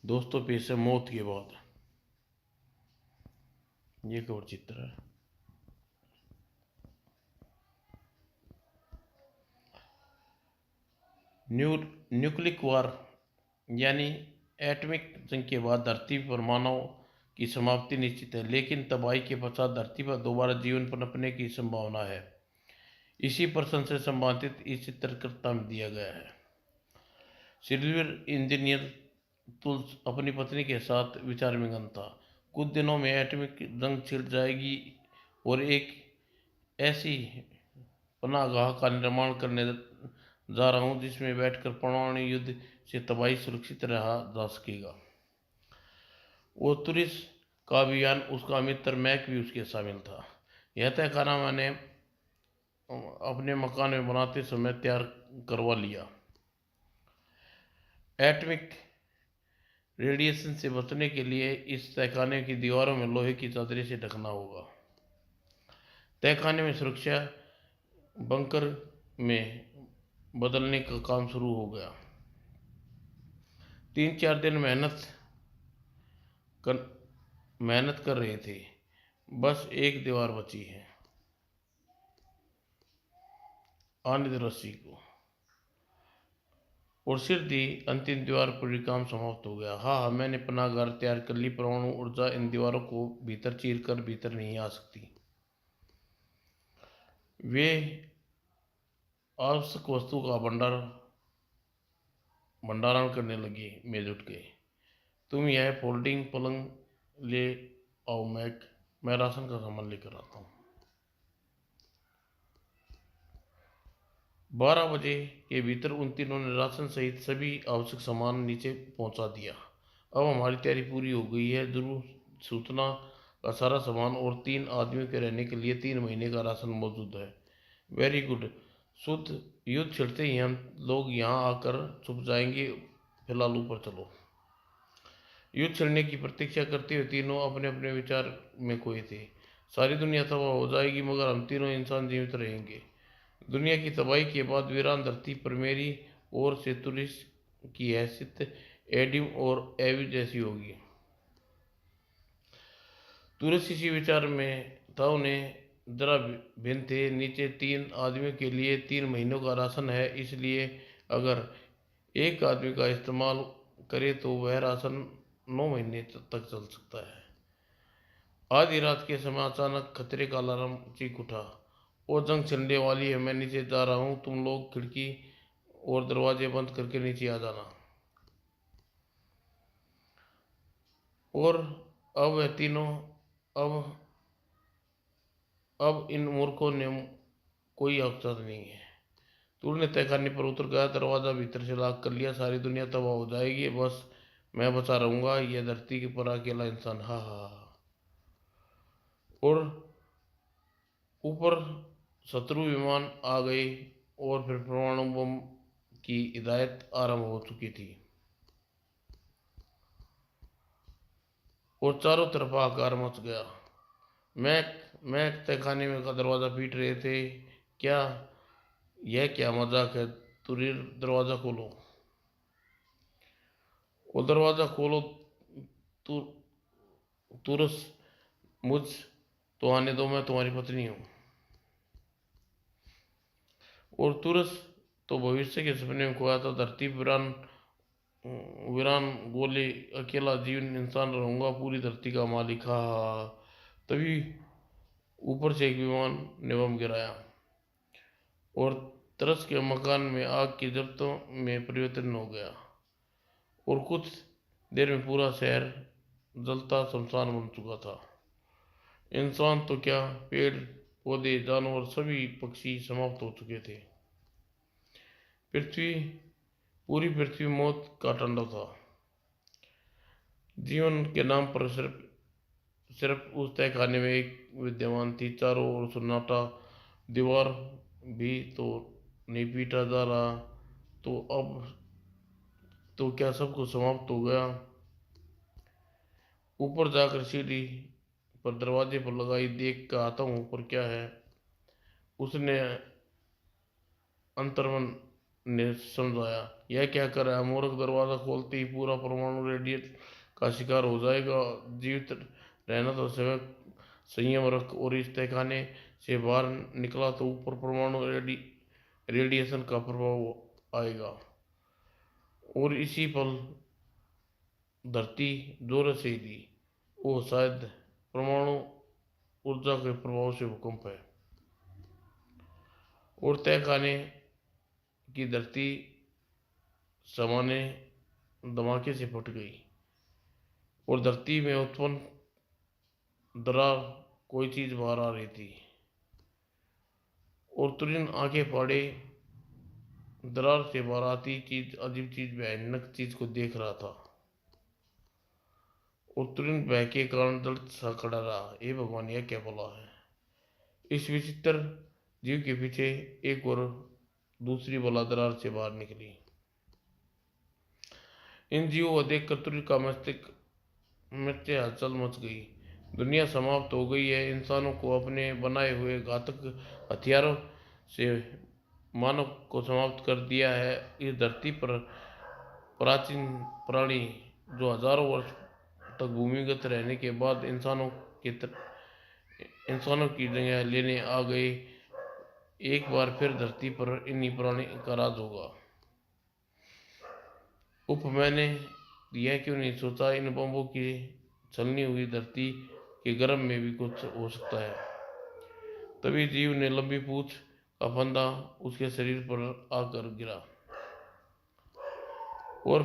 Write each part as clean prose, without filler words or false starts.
दोस्तों पेश है मौत के बाद। ये एक और चित्र है। न्यूक्लिक वार यानी एटॉमिक जंग के बाद धरती पर मानव की समाप्ति निश्चित है, लेकिन तबाही के पश्चात धरती पर दोबारा जीवन पनपने की संभावना है। इसी प्रश्न से संबंधित इस चित्रकर्ता में दिया गया है। सिविल इंजीनियर तुल्स अपनी पत्नी के साथ विचार मगन था। कुछ दिनों में एटॉमिक जंग छिड़ जाएगी और एक ऐसी पनाहगाह का निर्माण करने जा रहा हूं जिसमें बैठकर परमाणु युद्ध से तबाही सुरक्षित रहा जा सकेगा। वो तुरिस का अभियान, उसका मित्र मैक भी उसके शामिल था। यह तय खाना मैंने अपने मकान में बनाते समय तैयार करवा लिया। एटॉमिक रेडिएशन से बचने के लिए इस तहखाने की दीवारों में लोहे की चादरी से ढकना होगा। तहखाने में सुरक्षा बंकर में बदलने का काम शुरू हो गया। 3-4 दिन मेहनत कर रहे थे। बस एक दीवार बची है, आने दो रस्सी को, और सिर दी अंतिम दीवार पर काम समाप्त हो गया। हाँ, मैंने पनाहगाह तैयार कर ली। परमाणु ऊर्जा इन दीवारों को भीतर चीर कर भीतर नहीं आ सकती। वे आवश्यक वस्तु का भंडारण करने लगे। मेज उठ गए। तुम यह फोल्डिंग पलंग ले आओ मैक, मैं राशन का सामान लेकर आता हूँ। 12 बजे के भीतर उन तीनों ने राशन सहित सभी आवश्यक सामान नीचे पहुंचा दिया। अब हमारी तैयारी पूरी हो गई है। ध्रुव सूचना का सारा सामान और 3 आदमियों के रहने के लिए 3 महीने का राशन मौजूद है। Very good. शुद्ध युद्ध छिड़ते ही हम लोग यहाँ आकर छुप जाएंगे। फिलहाल ऊपर चलो। युद्ध छिड़ने की प्रतीक्षा करते हुए तीनों अपने अपने विचार में खोए थे। सारी दुनिया तबाह हो जाएगी मगर हम तीनों इंसान जीवित रहेंगे। दुनिया की तबाही के बाद वीरान धरती पर मेरी ओर से तुरिस की हैसियत एडिम और एवी जैसी होगी। तुरिस इसी विचार में था। उन्हें जरा भिन्न थे। नीचे 3 आदमियों के लिए 3 महीनों का राशन है, इसलिए अगर एक आदमी का इस्तेमाल करे तो वह राशन 9 महीने तक चल सकता है। आधी रात के समय अचानक खतरे का अलार्म चीख उठा। वो जंग छिड़ने वाली है, मैं नीचे जा रहा हूँ। तुम लोग खिड़की और दरवाजे बंद करके नीचे आ जाना। और अब वह तीनों अब अब इन मूर्खों ने कोई अवसर नहीं है। तूर ने तहखाने पर उतर गया। दरवाजा भीतर से लॉक कर लिया। सारी दुनिया तबाह हो जाएगी, बस मैं बचा रहूंगा। यह धरती के पर अकेला इंसान। हा हा हा। और ऊपर शत्रु विमान आ गए और फिर परमाणु बम की हिदायत आरंभ हो चुकी थी और चारों तरफ आकार मच गया। मैं तहखाने में का दरवाजा पीट रहे थे। क्या यह क्या मजाक है? तुरीर, दरवाजा खोलो। वो दरवाजा खोलो। तु, तुरस, मुझ तो आने दो, मैं तुम्हारी पत्नी हूँ। और तुरस तो भविष्य के सपने में खोया था। धरती वीरान वीरान गोले, अकेला जीवन इंसान रहूंगा, पूरी धरती का मालिक। हा। तभी ऊपर से एक विमान ने बम गिराया और तरस के मकान में आग की जरतों में परिवर्तन हो गया और कुछ देर में पूरा शहर जलता शमशान बन चुका था। इंसान तो क्या, पेड़ पौधे, जानवर, सभी पक्षी समाप्त हो चुके थे। पृथ्वी पूरी पृथ्वी मौत का टंडा था। जीवन के नाम पर सिर्फ उस तहखाने में एक विद्यमान थी। चारों ओर सन्नाटा। दीवार भी तो नहीं पीटा जा रहा। तो अब तो क्या सब कुछ समाप्त हो गया? ऊपर जाकर सीढ़ी पर दरवाजे पर लगाई, देख कर आता हूँ ऊपर क्या है। उसने अंतर्मन ने समझाया। यह क्या कर रहा है मूर्ख, दरवाजा खोलते ही पूरा परमाणु रेडिएट का शिकार हो जाएगा। जीवित रहना तो समय संयम रख। और इस तहखाने से बाहर निकला तो ऊपर परमाणु रेडिएशन का प्रभाव आएगा और इसी पल धरती जोर से हिली। वो शायद परमाणु ऊर्जा के प्रभाव से भूकंप है। और तहखाने की धरती सामान्य धमाके से फट गई और धरती में उत्पन्न दरार कोई चीज बाहर आ रही थी। और तुरंत आंखें फाड़े दरार से बाहर आती चीज, अजीब चीज, भयानक चीज को देख रहा था। और तुरंत भय के कारण दर्द सा खड़ा रहा। हे भगवान, यह क्या बोला है। इस विचित्र जीव के पीछे एक और दूसरी बला दरार से बाहर निकली। इन जीवों को देखकर तुरंत का मस्तिष्क में हलचल मच गई। दुनिया समाप्त हो गई है। इंसानों को अपने बनाए हुए घातक हथियारों से मानव को समाप्त कर दिया है। इस धरती पर प्राचीन प्राणी जो हजारों वर्ष तक भूमिगत रहने के बाद इंसानों की जगह लेने आ गए। एक बार फिर धरती पर इन्हीं प्राणी का राज होगा। मैंने यह क्यों नहीं सोचा, इन बम्बों की छलनी हुई धरती के गर्भ में भी कुछ हो सकता है। तभी जीव ने लंबी पूंछ का फंदा उसके शरीर पर आकर गिरा और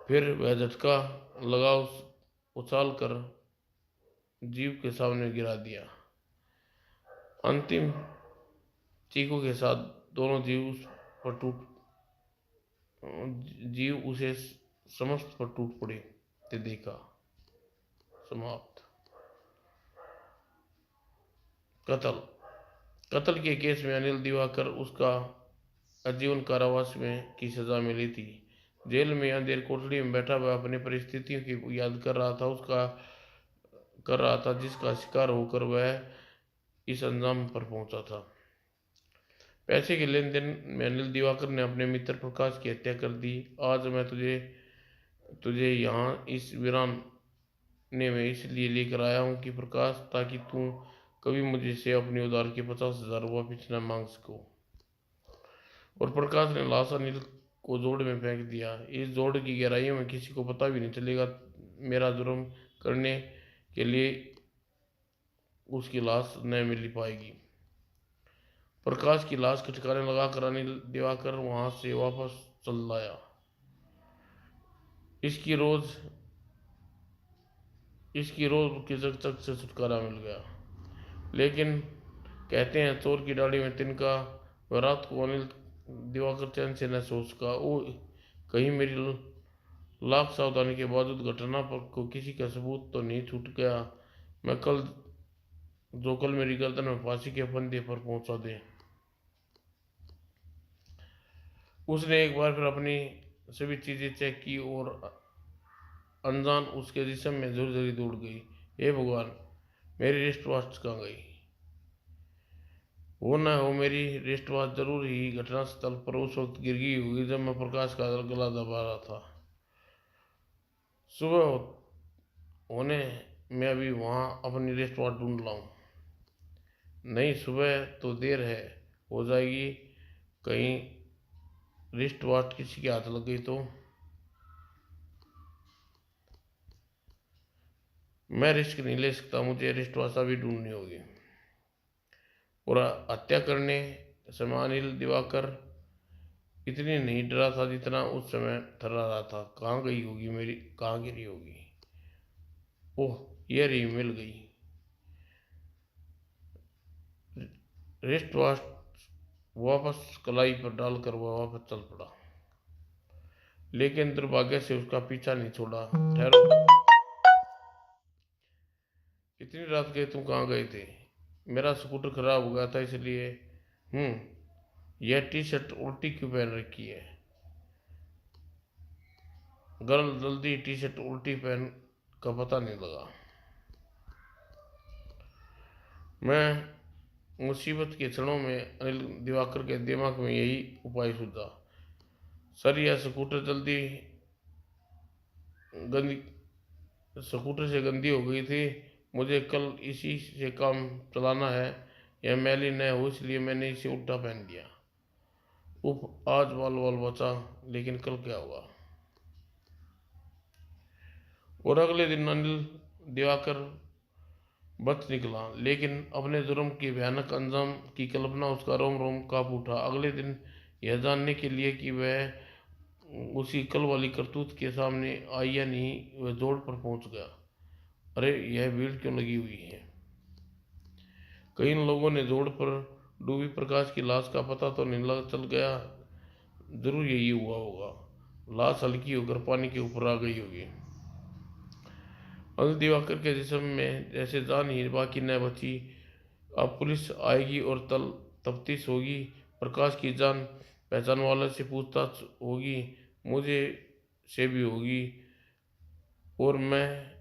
फिर वह झटका लगा उछाल कर जीव के सामने गिरा दिया। अंतिम चीखों के साथ दोनों जीव उसे समस्त पर टूट पड़े ते देखा। समाप्त। कत्ल के केस में अनिल दिवाकर उसका आजीवन कारावास में की सजा मिली थी। जेल में अंधेर कोठरी में बैठा वह अपनी परिस्थितियों की याद कर रहा था जिसका शिकार होकर वह इस अंजाम पर पहुंचा था। पैसे के लेन देन में अनिल दिवाकर ने अपने मित्र प्रकाश की हत्या कर दी। आज मैं तुझे यहाँ इस वीराने में इसलिए लेकर आया हूँ कि प्रकाश, ताकि तू कभी मुझे से अपने उधार के 50,000 वापिस न मांग सको। और प्रकाश ने लाश अनिल को जोड़ में फेंक दिया। इस जोड़ की गहराइयों में किसी को पता भी नहीं चलेगा। मेरा जुर्म करने के लिए उसकी लाश न मिल पाएगी। प्रकाश की लाश के ठिकाने लगाकर अनिल दिवाकर वहां से वापस चल आया। इसकी रोज की चकचक से छुटकारा मिल गया। लेकिन कहते हैं चोर की दाढ़ी में तिनका। वह रात को अनिल दिवाकर चैन से न सो सका। वो कहीं मेरी लाख सावधानी के बावजूद घटना पर को किसी का सबूत तो नहीं छूट गया। मैं कल मेरी गर्दन में फांसी के फंदे पर पहुंचा दे। उसने एक बार फिर अपनी सभी चीजें चेक की और अनजान उसके जिस्म में झुरझुरी दौड़ गई। हे भगवान, मेरी रिस्ट वॉच कहाँ गई। हो न हो मेरी रिस्ट वॉच जरूर ही घटना स्थल पर उस वक्त गिर गई होगी जब मैं प्रकाश का गला दबा रहा था। सुबह होने में अभी वहां अपनी रिस्ट वॉच ढूंढ लाऊं। नहीं, सुबह तो देर हो जाएगी। कहीं रिस्ट वॉच किसी के हाथ लग गई तो। मैं रिस्क नहीं ले सकता, मुझे रिस्ट वॉच अभी ढूंढनी होगी। और हत्या करने समय अनिल दिवाकर इतनी नहीं डरा था जितना उस समय डरा रहा था। कहाँ गई होगी मेरी, कहाँ गिरी होगी। ओह, ये रही, मिल गई। रिस्ट वॉच वापस कलाई पर डालकर वह वापस चल पड़ा। लेकिन दुर्भाग्य से उसका पीछा नहीं छोड़ा। ठहरो, इतनी रात के तुम कहाँ गए थे। मेरा स्कूटर खराब हो गया था इसलिए। यह टी शर्ट उल्टी क्यों पहन रखी है। गर्ल जल्दी टी शर्ट उल्टी पहन का पता नहीं लगा। मैं मुसीबत के क्षणों में अनिल दिवाकर के दिमाग में यही उपाय सूझा। सर यह गंदी स्कूटर से गंदी हो गई थी। मुझे कल इसी से काम चलाना है। यह मैली न हो इसलिए मैंने इसे उल्टा पहन लिया। उफ, आज बाल बाल बचा, लेकिन कल क्या होगा। और अगले दिन अनिल दिवाकर बच निकला, लेकिन अपने जुर्म के भयानक अंजाम की कल्पना उसका रोम रोम कांप उठा। अगले दिन यह जानने के लिए कि वह उसी कल वाली करतूत के सामने आई या नहीं, वह जोड़ पर पहुंच गया। अरे यह भीड़ क्यों लगी हुई है। कई लोगों ने जोड़ पर डूबी प्रकाश की लाश का पता तो नहीं लगा चल गया। जरूर यही हुआ होगा। लाश हल्की होकर पानी के ऊपर आ गई होगी। अनिल दिवाकर के जिस्म में जैसे जान ही बाकी न बची। अब पुलिस आएगी और तफ्तीश होगी। प्रकाश की जान पहचान वाले से पूछताछ होगी, मुझे से भी होगी। और मैं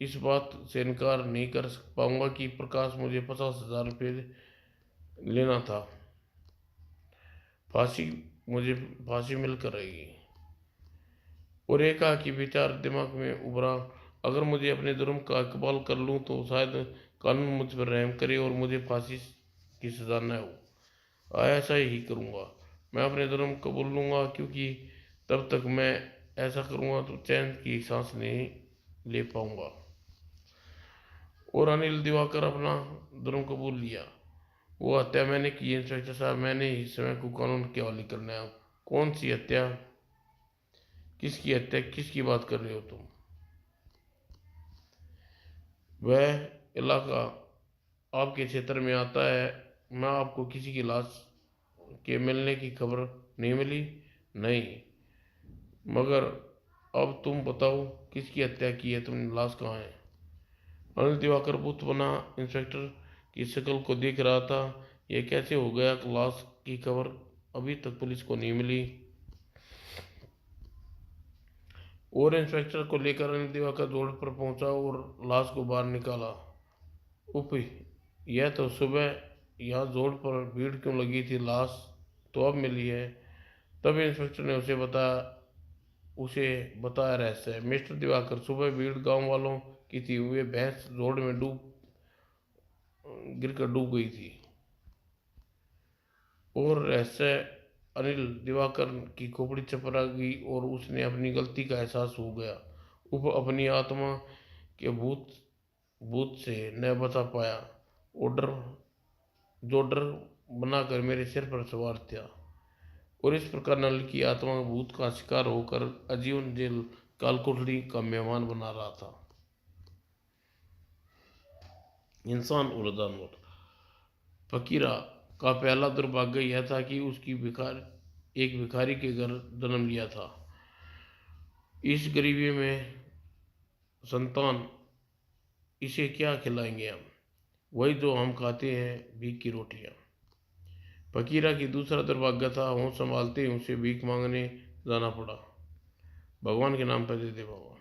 इस बात से इनकार नहीं कर पाऊंगा कि प्रकाश मुझे 50,000 रुपये लेना था। फांसी मुझे फांसी मिलकर रहेगी। और एक कि विचार दिमाग में उभरा, अगर मुझे अपने जुर्म का इकबाल कर लूँ तो शायद कानून मुझ पर रहम करे और मुझे फांसी की सज़ा न हो। ऐसा ही करूँगा। मैं अपने जुर्म कबूल लूँगा, क्योंकि तब तक मैं ऐसा करूँगा तो चैन की सांस नहीं ले पाऊँगा। और अनिल दिवाकर अपना जुर्म कबूल लिया। वो हत्या मैंने की इंस्पेक्टर साहब, मैंने ही समय को कानून के हवाले करना है। कौन सी हत्या? किसकी बात कर रहे हो तुम? वह इलाका आपके क्षेत्र में आता है। मैं आपको किसी की लाश के मिलने की खबर नहीं मिली? नहीं। मगर अब तुम बताओ किसकी हत्या की है तुमने? लाश कहाँ है? अनिल दिवाकर बुत बना इंस्पेक्टर की शक्ल को देख रहा था। यह कैसे हो गया कि लाश की खबर अभी तक पुलिस को नहीं मिली। और इंस्पेक्टर को लेकर अनिल दिवाकर जोड़ पर पहुंचा और लाश को बाहर निकाला। उप, यह तो सुबह यहाँ जोड़ पर भीड़ क्यों लगी थी, लाश तो अब मिली है। तब इंस्पेक्टर ने उसे बताया रहस्य। मिस्टर दिवाकर, सुबह भीड़ गांव वालों की थी। वे भैंस जोड़ में गिरकर डूब गई थी। और रहस्य अनिल दिवाकर की खोपड़ी चपरा गई और उसने अपनी गलती का एहसास हो गया। अपनी आत्मा के भूत से न बचा पाया। ऑर्डर जो डर बनाकर मेरे सिर पर सवार था, और इस प्रकार नल की आत्मा भूत का शिकार होकर आजीवन जेल कालकोठरी का मेहमान बना रहा था। इंसान और जानवर। फकीरा का पहला दुर्भाग्य यह था कि एक भिखारी के घर जन्म लिया था। इस गरीबी में संतान, इसे क्या खिलाएंगे हम? वही जो हम खाते हैं, भीख की रोटियां। फकीरा की दूसरा दुर्भाग्य था, होश संभालते ही उसे भीख मांगने जाना पड़ा। भगवान के नाम पर दे दे भगवान।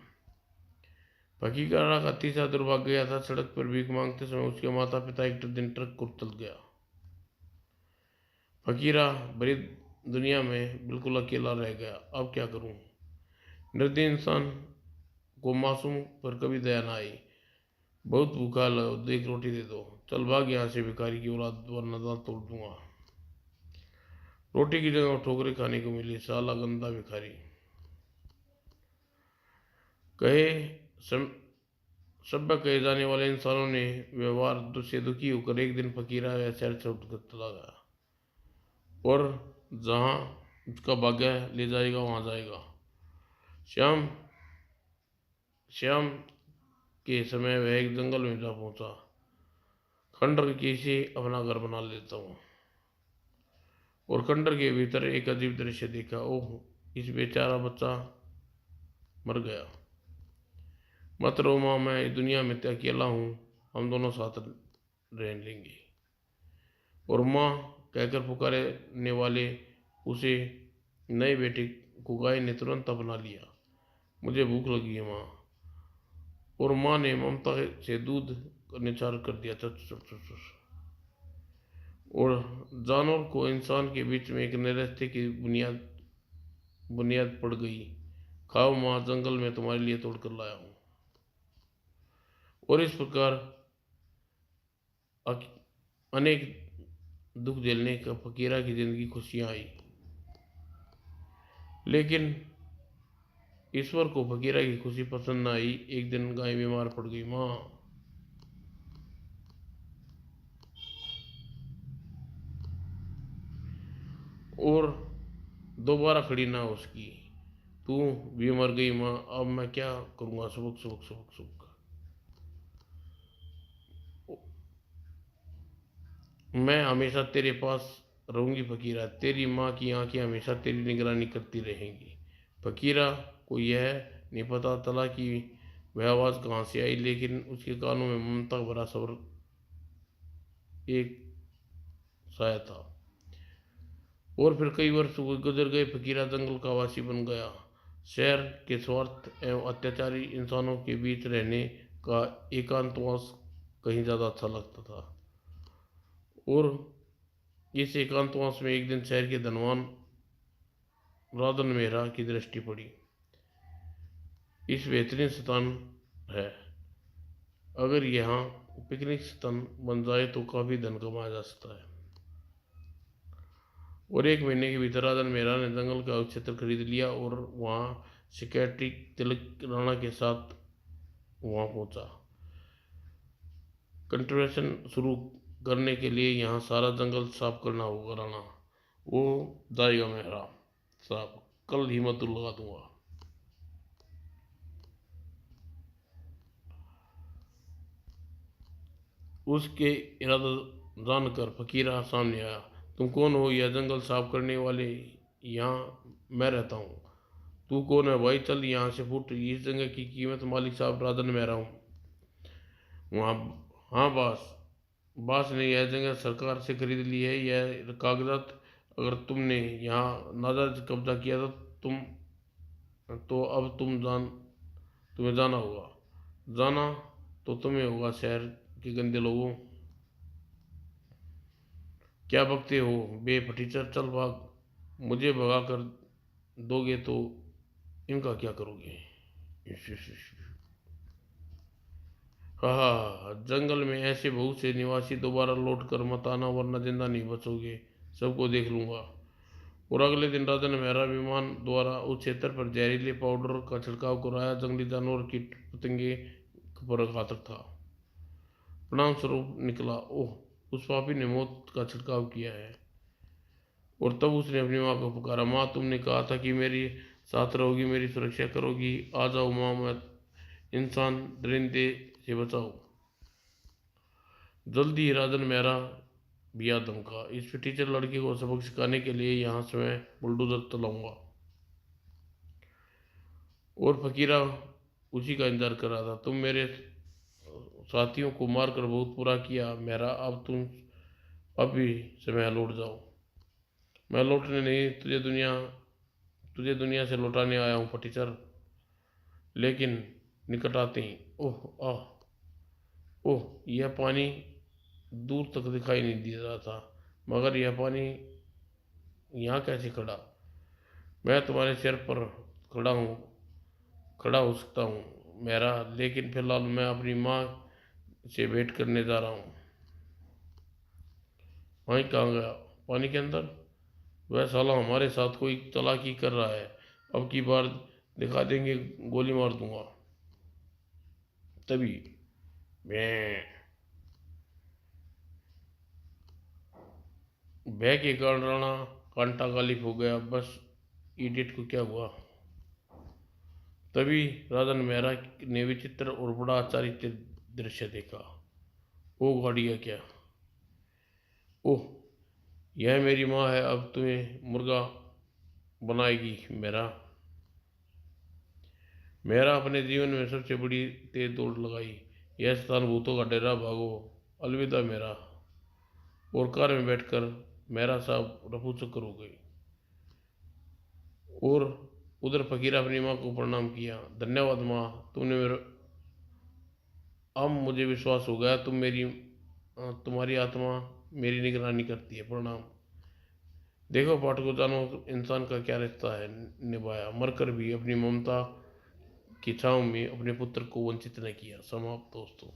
फकीरा का तीसरा दुर्भाग्य यह था, सड़क पर भीख मांगते समय उसके माता पिता एक दिन ट्रक को तल गया। फकीरा बड़ी दुनिया में बिल्कुल अकेला रह गया। अब क्या करूं? निर्दयी इंसान को मासूम पर कभी दया ना आई। बहुत भूखा लो, एक रोटी दे दो। चल भाग यहाँ से भिखारी की औलाद, वरना दांत तोड़ दूंगा। रोटी की जगह ठोकरें खाने को मिली। साला गंदा भिखारी। कहे सभ्य कहे जाने वाले इंसानों ने व्यवहार से दुखी होकर एक दिन फकीरा या शहर से उठकर चला गया, और जहाँ उसका भाग्य ले जाएगा वहाँ जाएगा। शाम शाम के समय वह एक जंगल में जा पहुंचा। खंडर के से अपना घर बना लेता हूँ। और खंडर के भीतर एक अजीब दृश्य देखा। ओह, इस बेचारा बच्चा मर गया। मत रो माँ, मैं इस दुनिया में अकेला हूँ, हम दोनों साथ रह लेंगे। और माँ कहकर पुकारने वाले उसे नए बेटे को गाय ने तुरंत अपना लिया। मुझे भूख लगी है माँ। और माँ ने ममता से दूध का निछार कर दिया। और जानवर को इंसान के बीच में एक नए रिश्ते की बुनियाद बुनियाद पड़ गई। खाओ माँ, जंगल में तुम्हारे लिए तोड़ कर लाया हूँ। और इस प्रकार अनेक दुख झेलने का फकीरा की जिंदगी खुशियाँ आई। लेकिन ईश्वर को फकीरा की खुशी पसंद न आई। एक दिन गाय बीमार पड़ गई। माँ, और दोबारा खड़ी ना उसकी। तू भी मर गई माँ, अब मैं क्या करूँगा। सुबक सुबक सुबक सुबक। मैं हमेशा तेरे पास रहूंगी फकीरा, तेरी माँ की आंखें हमेशा तेरी निगरानी करती रहेंगी। फकीरा को यह नहीं पता चला कि वह आवाज़ कहाँ से आई, लेकिन उसके कानों में ममता भरा स्वर एक साया था। और फिर कई वर्ष गुजर गए। फकीरा जंगल का वासी बन गया। शहर के स्वार्थ एवं अत्याचारी इंसानों के बीच रहने का एकांतवास कहीं ज़्यादा अच्छा लगता था। और इस एकांतवास में एक दिन शहर के धनवान राधन मेहरा की दृष्टि पड़ी। इस बेहतरीन स्थान है, अगर यहाँ पिकनिक स्थान बन जाए तो काफ़ी धन कमाया जा सकता है। और एक महीने के भीतर राधन मेहरा ने जंगल का क्षेत्र खरीद लिया और वहाँ सिक्योरिटी तिलक राणा के साथ वहाँ पहुँचा। कंट्रोवर्शन शुरू करने के लिए यहाँ सारा जंगल साफ करना होगा राणा। वो जाएगा मेहरा साहब, कल ही मत लगा दूंगा। उसके इरादा जानकर फकीरा सामने आया। तुम कौन हो? यह जंगल साफ करने वाले? यहाँ मैं रहता हूँ। तू कौन है भाई? चल यहाँ से फुट। इस जगह की कीमत मालिक साहब राधन मेहरा हूँ। वहाँ हाँ बास, बास ने यह जगह सरकार से खरीद ली है। यह कागजात, अगर तुमने यहाँ नाजायज कब्जा किया तुम तो अब तुम्हें जाना होगा। जाना तो तुम्हें होगा शहर के गंदे लोगों। क्या बकते हो बे फटीचर? चल भाग। मुझे भगा कर दोगे तो इनका क्या करोगे? हाँ, जंगल में ऐसे बहुत से निवासी दोबारा लौट कर मत आना, वरना जिंदा नहीं बचोगे। सबको देख लूंगा। और अगले दिन राजा ने मेहरा विमान द्वारा उस क्षेत्र पर जहरीले पाउडर का छिड़काव कराया। जंगली जानवर, कीट पतंगे पर घातक था। परिणाम स्वरूप निकला, ओह, उस पापी ने मौत का छिड़काव किया है। और तब उसने अपनी माँ को पुकारा। माँ, तुमने कहा था कि मेरी साथ रहोगी, मेरी सुरक्षा करोगी। आ जाओ माँ, मैं इंसान दरिंदे से बचाओ। जल्दी ही राजन मेहरा भी आ धमका। इस टीचर लड़की को सबक सिखाने के लिए यहाँ से मैं बुलडोजर चलाऊंगा। और फकीरा उसी का इंतजार कर रहा था। तुम मेरे साथियों को मारकर बहुत बुरा किया मेरा, अब तुम अभी से मैं लौट जाओ। मैं लौटने नहीं, तुझे दुनिया से लौटाने आया हूँ फटीचर। लेकिन निकट आते ही ओह आह, ओह, यह पानी दूर तक दिखाई नहीं दे रहा था, मगर यह पानी यहाँ कैसे खड़ा? मैं तुम्हारे सिर पर खड़ा हो सकता हूँ मेरा, लेकिन फिलहाल मैं अपनी माँ से भेंट करने जा रहा हूँ। वहीं कहाँ गया? पानी के अंदर? वह साला हमारे साथ कोई चालाकी कर रहा है। अब की बार दिखा देंगे, गोली मार दूंगा। तभी मैं भय के कारण राणा कांटा गालिब हो गया। बस इडियट को क्या हुआ? तभी राजन मेहरा ने विचित्र और बड़ा आश्चर्य दृश्य देखा। ओ गाड़िया क्या? ओह, यह मेरी माँ है। अब तुम्हें मुर्गा बनाएगी मेरा। मेरा अपने जीवन में सबसे बड़ी तेज दौड़ लगाई। यह स्थान भूतों का डेरा, भागो, अलविदा मेरा। और कार में बैठकर मेरा साहब रफू चक्कर हो गई। और उधर फकीर अपनी माँ को प्रणाम किया। धन्यवाद माँ, तुमने मेरा, अब मुझे विश्वास हो गया तुम्हारी आत्मा मेरी निगरानी करती है। प्रणाम। देखो पाठकों, जानवर इंसान का क्या रिश्ता है निभाया, मरकर भी अपनी ममता की छाँव में अपने पुत्र को वंचित न किया। समाप्त दोस्तों।